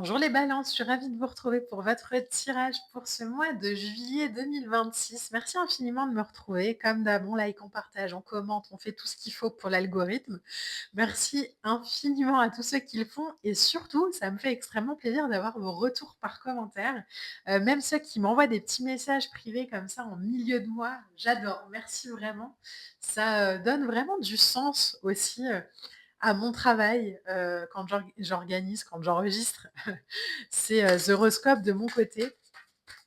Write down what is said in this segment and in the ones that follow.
Bonjour les balances, je suis ravie de vous retrouver pour votre tirage pour ce mois de juillet 2026. Merci infiniment de me retrouver. Comme d'hab, on like, on partage, on commente, on fait tout ce qu'il faut pour l'algorithme. Merci infiniment à tous ceux qui le font et surtout, ça me fait extrêmement plaisir d'avoir vos retours par commentaire. Même ceux qui m'envoient des petits messages privés comme ça en milieu de mois, j'adore. Merci vraiment. Ça donne vraiment du sens aussi à mon travail, quand j'organise, quand j'enregistre ces, horoscopes de mon côté.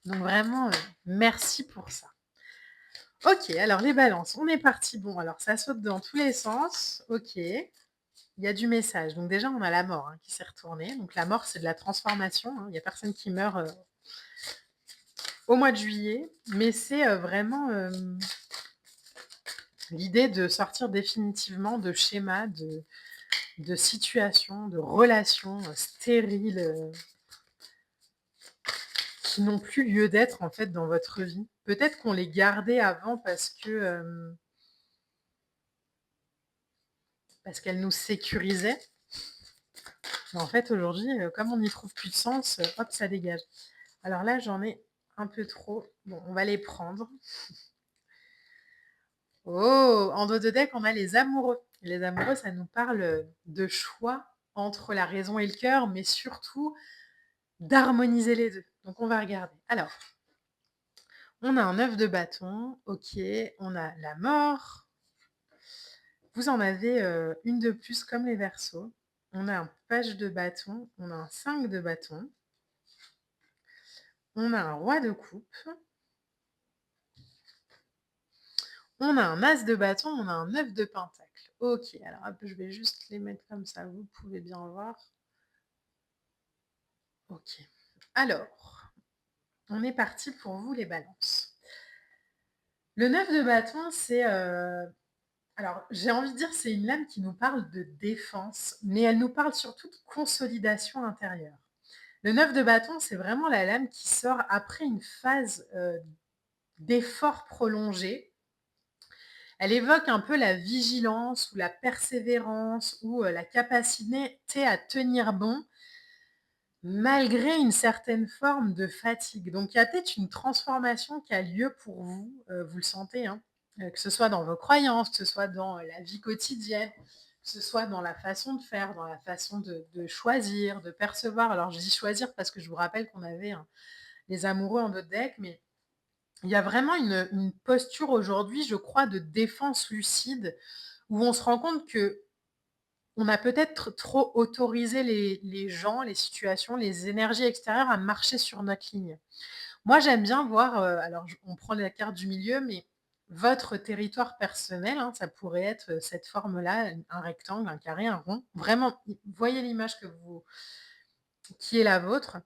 Donc vraiment, merci pour ça. OK, alors les balances, on est parti. Bon, alors ça saute dans tous les sens. OK, il y a du message. Donc déjà, on a la mort, hein, qui s'est retournée. Donc la mort, c'est de la transformation, hein. Il y a personne qui meurt, au mois de juillet, mais c'est, vraiment, l'idée de sortir définitivement de schémas, de situations, de relations, stériles, qui n'ont plus lieu d'être, en fait, dans votre vie. Peut-être qu'on les gardait avant parce qu'elles nous sécurisaient, mais en fait, aujourd'hui, comme on n'y trouve plus de sens, hop, ça dégage. Alors là, j'en ai un peu trop. Bon, on va les prendre. Oh! En dos de deck, on a les amoureux. Les amoureux, ça nous parle, de choix entre la raison et le cœur, mais surtout d'harmoniser les 2. Donc on va regarder. Alors, on a un 9 de bâton, OK, on a la mort. Vous en avez, une de plus comme les Verseaux. On a un page de bâton, on a un 5 de bâton, on a un roi de coupe, on a un as de bâton, on a un 9 de pentacle. OK, alors hop, je vais juste les mettre comme ça, vous pouvez bien voir. OK. Alors, on est parti pour vous les balances. Le 9 de bâton, c'est, alors j'ai envie de dire, c'est une lame qui nous parle de défense, mais elle nous parle surtout de consolidation intérieure. Le 9 de bâton, c'est vraiment la lame qui sort après une phase, d'effort prolongé. Elle évoque un peu la vigilance ou la persévérance ou, la capacité à tenir bon malgré une certaine forme de fatigue. Donc il y a peut-être une transformation qui a lieu pour vous, vous le sentez, hein, que ce soit dans vos croyances, que ce soit dans, la vie quotidienne, que ce soit dans la façon de faire, dans la façon de choisir, de percevoir. Alors je dis choisir parce que je vous rappelle qu'on avait, les amoureux en d'autres decks, mais il y a vraiment une posture aujourd'hui, je crois, de défense lucide où on se rend compte que on a peut-être trop autorisé les gens, les situations, les énergies extérieures à marcher sur notre ligne. Moi, j'aime bien voir, alors on prend la carte du milieu, mais votre territoire personnel, hein, ça pourrait être, cette forme-là, un rectangle, un carré, un rond. Vraiment, voyez l'image qui est la vôtre.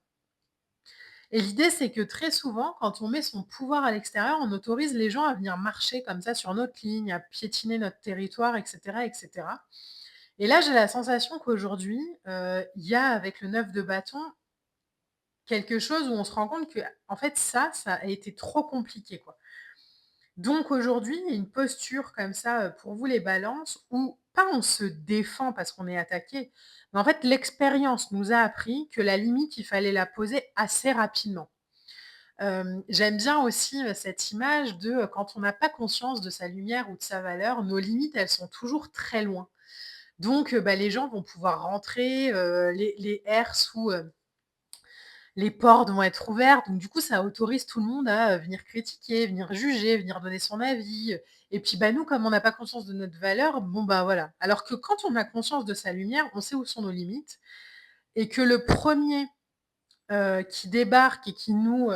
Et l'idée, c'est que très souvent, quand on met son pouvoir à l'extérieur, on autorise les gens à venir marcher comme ça sur notre ligne, à piétiner notre territoire, et cetera, et cetera. Et là, j'ai la sensation qu'aujourd'hui, il y a avec le 9 de bâton, quelque chose où on se rend compte que, en fait, ça a été trop compliqué, quoi. Donc aujourd'hui, il y a une posture comme ça, pour vous les balances, où pas on se défend parce qu'on est attaqué, mais en fait, l'expérience nous a appris que la limite, il fallait la poser assez rapidement. J'aime bien aussi, cette image de, quand on n'a pas conscience de sa lumière ou de sa valeur, nos limites, elles sont toujours très loin. Donc, bah, les gens vont pouvoir rentrer, les herses ou, les portes vont être ouvertes. Donc du coup, ça autorise tout le monde à, venir critiquer, venir juger, venir donner son avis, et puis, bah, nous, comme on n'a pas conscience de notre valeur, bon, bah, voilà. Alors que quand on a conscience de sa lumière, on sait où sont nos limites et que le premier qui débarque et qui nous,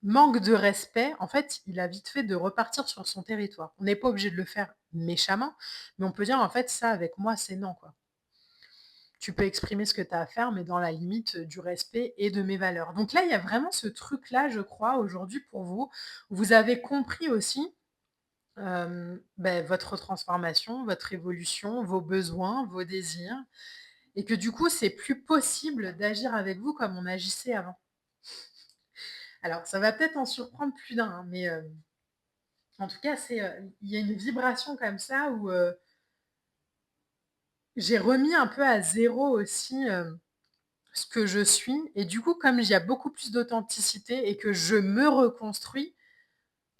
manque de respect, en fait, il a vite fait de repartir sur son territoire. On n'est pas obligé de le faire méchamment, mais on peut dire: «En fait, ça avec moi, c'est non, quoi». Tu peux exprimer ce que tu as à faire, mais dans la limite, du respect et de mes valeurs. Donc là, il y a vraiment ce truc-là, je crois, aujourd'hui pour vous. Vous avez compris aussi, votre transformation, votre évolution, vos besoins, vos désirs et que du coup, c'est plus possible d'agir avec vous comme on agissait avant. Alors ça va peut-être en surprendre plus d'un, hein, mais, en tout cas, il y a une vibration comme ça où, j'ai remis un peu à zéro aussi, ce que je suis et du coup, comme il y a beaucoup plus d'authenticité et que je me reconstruis,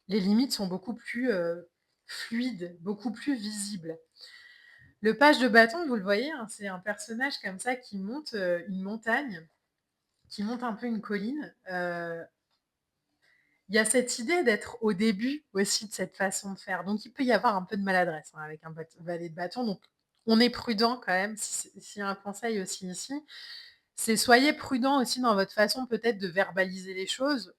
les limites sont beaucoup plus, fluides, beaucoup plus visibles. Le page de bâton, vous le voyez, hein, c'est un personnage comme ça qui monte, une montagne, qui monte un peu une colline. Il y a cette idée d'être au début aussi de cette façon de faire. Donc il peut y avoir un peu de maladresse, hein, avec un valet de bâton. Donc on est prudent quand même. S'il y a un conseil aussi ici, c'est soyez prudent aussi dans votre façon peut-être de verbaliser les choses.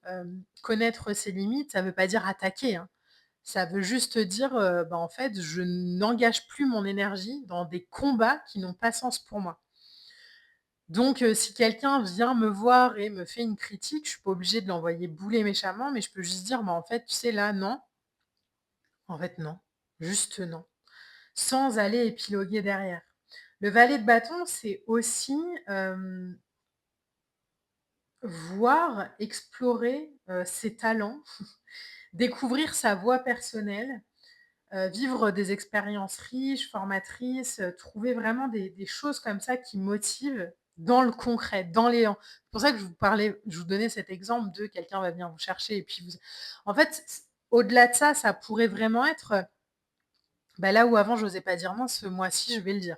Connaître ses limites, ça ne veut pas dire attaquer, hein. Ça veut juste dire, bah, en fait, je n'engage plus mon énergie dans des combats qui n'ont pas sens pour moi. Donc si quelqu'un vient me voir et me fait une critique, je suis pas obligée de l'envoyer bouler méchamment, mais je peux juste dire: «Bah, en fait, tu sais, là, non. En fait, non. Juste non». Sans aller épiloguer derrière. Le valet de bâton, c'est aussi, voir, explorer, ses talents, découvrir sa voie personnelle, vivre des expériences riches, formatrices, trouver vraiment des choses comme ça qui motivent dans le concret, dans l'élan. C'est pour ça que je vous donnais cet exemple de quelqu'un va venir vous chercher et puis vous en fait, au-delà de ça, ça pourrait vraiment être, bah, là où avant j'osais pas dire non, ce mois-ci je vais le dire.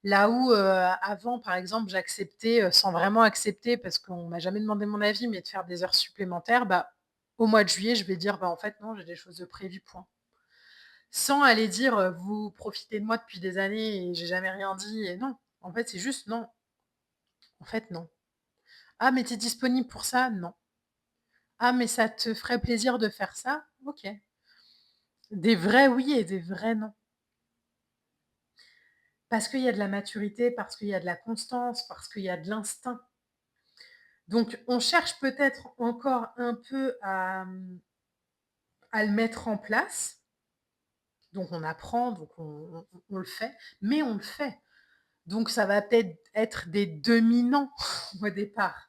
Là où, avant par exemple j'acceptais, sans vraiment accepter parce qu'on m'a jamais demandé mon avis, mais de faire des heures supplémentaires, bah, au mois de juillet je vais dire: «Bah, en fait non, j'ai des choses de prévues, point». Sans aller dire, «Vous profitez de moi depuis des années et j'ai jamais rien dit» et non. En fait, c'est juste non. En fait, non. «Ah mais tu es disponible pour ça?» «Non». «Ah mais ça te ferait plaisir de faire ça?» «OK». Des vrais oui et des vrais non. Parce qu'il y a de la maturité, parce qu'il y a de la constance, parce qu'il y a de l'instinct. Donc on cherche peut-être encore un peu à le mettre en place, donc on apprend, donc on le fait, mais on le fait. Donc ça va peut-être être des demi-non au départ.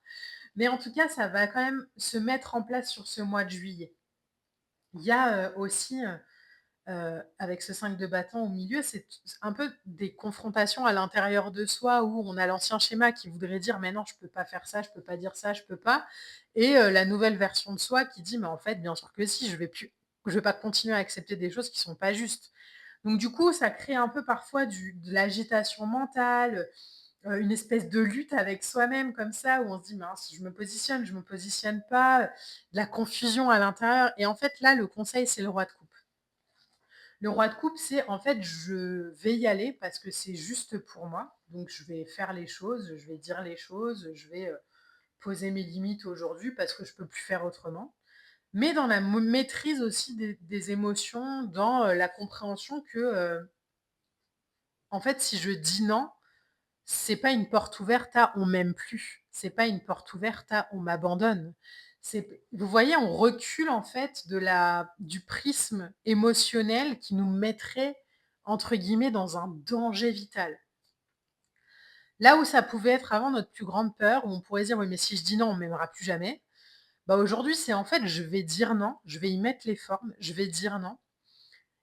Mais en tout cas, ça va quand même se mettre en place sur ce mois de juillet. Il y a, aussi, avec ce 5 de bâton au milieu, c'est un peu des confrontations à l'intérieur de soi où on a l'ancien schéma qui voudrait dire: «Mais non, je peux pas faire ça, je peux pas dire ça, je peux pas» et la nouvelle version de soi qui dit: «Mais en fait, bien sûr que si, je vais pas continuer à accepter des choses qui sont pas justes». Donc du coup, ça crée un peu parfois de l'agitation mentale, une espèce de lutte avec soi-même comme ça, où on se dit: «Mince, je me positionne pas», de la confusion à l'intérieur et en fait, là, le conseil, c'est le roi de coupe. Le roi de coupe, c'est en fait, je vais y aller parce que c'est juste pour moi, donc je vais faire les choses, je vais dire les choses, je vais, poser mes limites aujourd'hui parce que je peux plus faire autrement. Mais dans la maîtrise aussi des émotions, dans, la compréhension que, en fait, si je dis non, c'est pas une porte ouverte à «on m'aime plus», c'est pas une porte ouverte à «on m'abandonne». C'est vous voyez, on recule en fait du prisme émotionnel qui nous mettrait entre guillemets «dans un danger vital». Là où ça pouvait être avant notre plus grande peur, où on pourrait dire: «Oui, mais si je dis non, on m'aimera plus jamais». Bah, aujourd'hui, c'est en fait, je vais dire non, je vais y mettre les formes, je vais dire non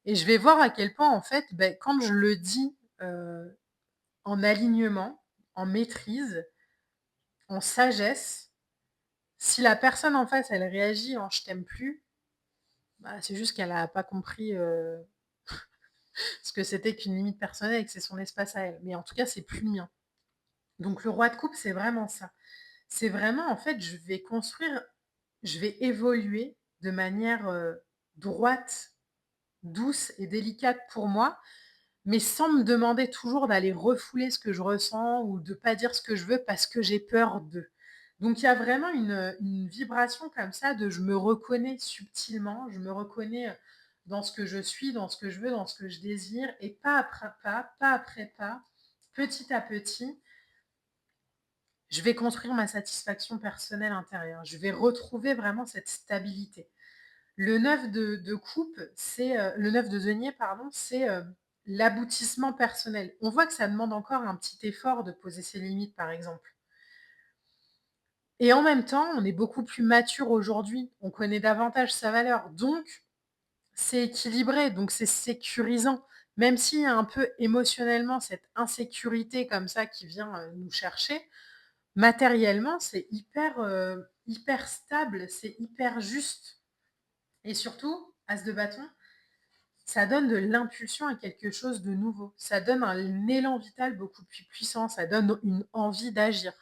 et je vais voir à quel point en fait, beh, quand je le dis, en alignement, en maîtrise, en sagesse, si la personne en face, elle réagit en «je t'aime plus», bah, c'est juste qu'elle a pas compris, ce que c'était qu'une limite personnelle et que c'est son espace à elle. Mais en tout cas, c'est plus le mien. Donc le roi de coupe, c'est vraiment ça. C'est vraiment en fait, je vais évoluer de manière, droite, douce et délicate pour moi, mais sans me demander toujours d'aller refouler ce que je ressens ou de pas dire ce que je veux parce que j'ai peur de. Donc il y a vraiment une vibration comme ça de je me reconnais subtilement, je me reconnais, dans ce que je suis, dans ce que je veux, dans ce que je désire et pas après pas, petit à petit, je vais construire ma satisfaction personnelle intérieure. Je vais retrouver vraiment cette stabilité. Le 9 de coupe, le 9 de denier pardon, c'est, l'aboutissement personnel. On voit que ça demande encore un petit effort de poser ses limites, par exemple. Et en même temps, on est beaucoup plus mature aujourd'hui. On connaît davantage sa valeur, donc c'est équilibré, donc c'est sécurisant. Même s'il y a un peu émotionnellement cette insécurité comme ça qui vient, nous chercher, Matériellement, c'est hyper stable, c'est hyper juste et surtout, as de bâton, ça donne de l'impulsion à quelque chose de nouveau. Ça donne un élan vital beaucoup plus puissant, ça donne une envie d'agir.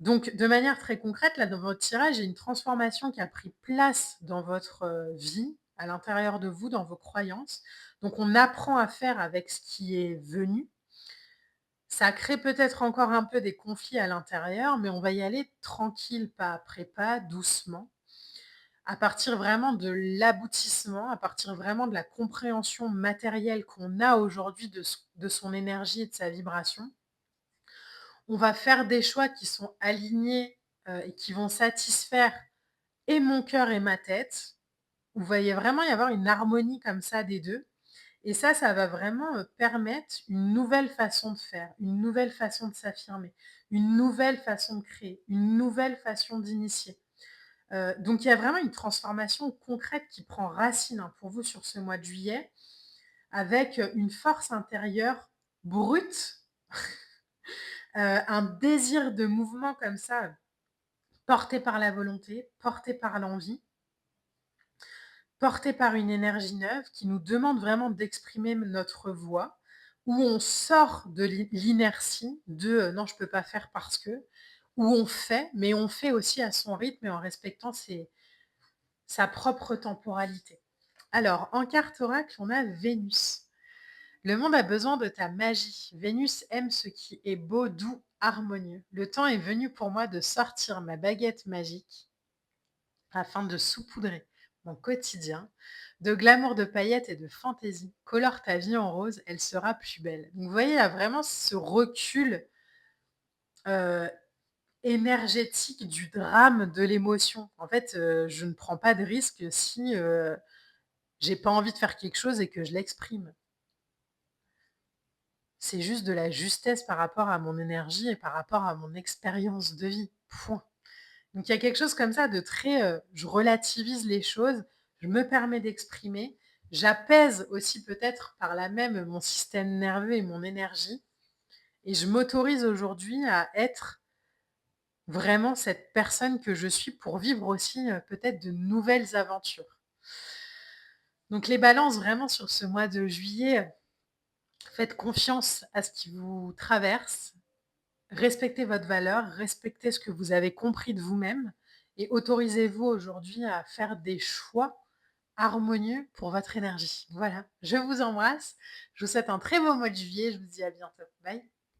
Donc de manière très concrète, là, dans votre tirage, il y a une transformation qui a pris place dans votre, vie, à l'intérieur de vous, dans vos croyances. Donc on apprend à faire avec ce qui est venu. Ça crée peut-être encore un peu des conflits à l'intérieur, mais on va y aller tranquille, pas après pas, doucement, à partir vraiment de l'aboutissement, à partir vraiment de la compréhension matérielle qu'on a aujourd'hui de son énergie et de sa vibration. On va faire des choix qui sont alignés, et qui vont satisfaire et mon cœur et ma tête. Vous voyez vraiment y avoir une harmonie comme ça des 2. Et ça va vraiment, permettre une nouvelle façon de faire, une nouvelle façon de s'affirmer, une nouvelle façon de créer, une nouvelle façon d'initier. Donc il y a vraiment une transformation concrète qui prend racine, hein, pour vous sur ce mois de juillet, avec, une force intérieure brute, un désir de mouvement comme ça, porté par la volonté, porté par l'envie, porté par une énergie neuve qui nous demande vraiment d'exprimer notre voix, où on sort de l'inertie de, «Non, je peux pas faire parce que», où on fait, mais on fait aussi à son rythme et en respectant sa propre temporalité. Alors, en carte oracle, on a Vénus. Le monde a besoin de ta magie. Vénus aime ce qui est beau, doux, harmonieux. Le temps est venu pour moi de sortir ma baguette magique afin de saupoudrer mon quotidien de glamour, de paillettes et de fantaisie. Colore ta vie en rose, elle sera plus belle. Donc, vous voyez, il y a vraiment ce recul euh, énergétique du drame, de l'émotion. En fait, je ne prends pas de risque si j'ai pas envie de faire quelque chose et que je l'exprime. C'est juste de la justesse par rapport à mon énergie et par rapport à mon expérience de vie. Point. Donc il y a quelque chose comme ça de très, je relativise les choses, je me permets d'exprimer, j'apaise aussi peut-être par là même mon système nerveux et mon énergie et je m'autorise aujourd'hui à être vraiment cette personne que je suis pour vivre aussi, peut-être de nouvelles aventures. Donc les balances vraiment sur ce mois de juillet, faites confiance à ce qui vous traverse, respectez votre valeur, respectez ce que vous avez compris de vous-même et autorisez-vous aujourd'hui à faire des choix harmonieux pour votre énergie. Voilà, je vous embrasse, je vous souhaite un très beau mois de juillet, je vous dis à bientôt. Bye.